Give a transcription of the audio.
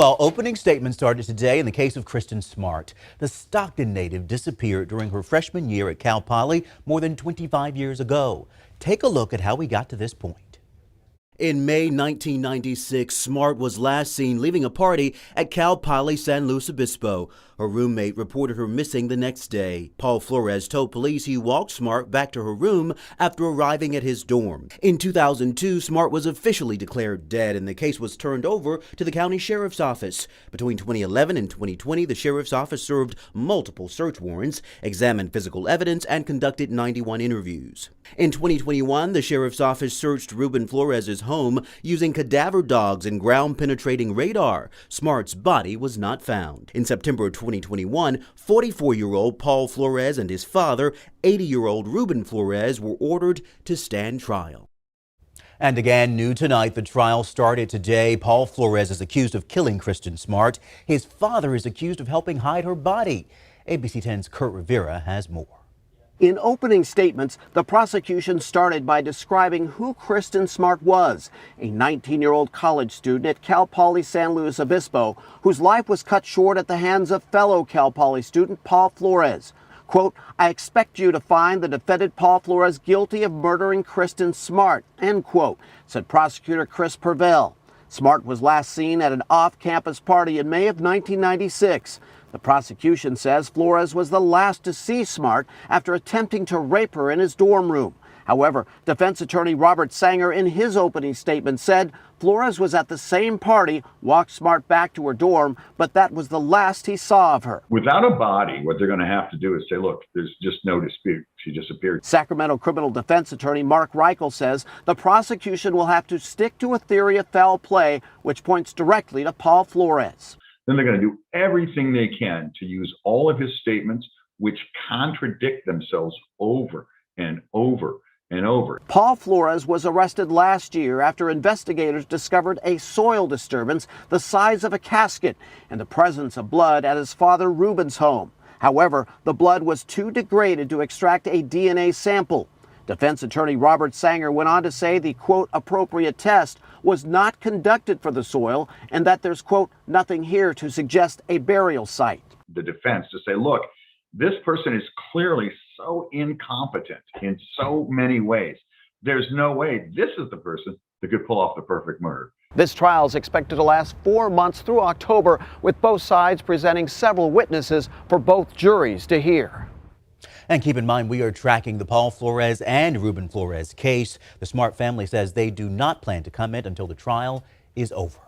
Well, opening statements started today in the case of Kristin Smart. The Stockton native disappeared during her freshman year at Cal Poly more than 25 years ago. Take a look at how we got to this point. In May 1996, Smart was last seen leaving a party at Cal Poly San Luis Obispo. Her roommate reported her missing the next day. Paul Flores told police he walked Smart back to her room after arriving at his dorm. In 2002, Smart was officially declared dead and the case was turned over to the county sheriff's office. Between 2011 and 2020, the sheriff's office served multiple search warrants, examined physical evidence, and conducted 91 interviews. In 2021, the sheriff's office searched RUBEN Flores' home using cadaver dogs and ground-penetrating radar. Smart's body was not found. In September of 2021, 44-year-old Paul Flores and his father, 80-year-old RUBEN Flores, were ordered to stand trial. And again, new tonight, the trial started today. Paul Flores is accused of killing Kristin Smart. His father is accused of helping hide her body. ABC 10's Kurt Rivera has more. In opening statements, the prosecution started by describing who Kristin Smart was, a 19-year-old college student at Cal Poly San Luis Obispo, whose life was cut short at the hands of fellow Cal Poly student Paul Flores. Quote, "I expect you to find the defendant Paul Flores guilty of murdering Kristin Smart," end quote, said prosecutor Chris Pervell. Smart was last seen at an off-campus party in May of 1996. The prosecution says Flores was the last to see Smart after attempting to rape her in his dorm room. However, defense attorney Robert Sanger in his opening statement said Flores was at the same party, walked Smart back to her dorm, but that was the last he saw of her. Without a body, what they're going to have to do is say, look, there's just no dispute. She disappeared. Sacramento criminal defense attorney Mark Reichel says the prosecution will have to stick to a theory of foul play, which points directly to Paul Flores. Then they're going to do everything they can to use all of his statements, which contradict themselves over and over and over. Paul Flores was arrested last year after investigators discovered a soil disturbance the size of a casket and the presence of blood at his father Ruben's home. However, the blood was too degraded to extract a DNA sample. Defense attorney Robert Sanger went on to say the, quote, appropriate test was not conducted for the soil and that there's, quote, nothing here to suggest a burial site. The defense to say, look, this person is clearly so incompetent in so many ways. There's no way this is the person that could pull off the perfect murder. This trial is expected to last 4 months through October, with both sides presenting several witnesses for both juries to hear. And keep in mind, we are tracking the Paul Flores and RUBEN Flores case. The Smart family says they do not plan to comment until the trial is over.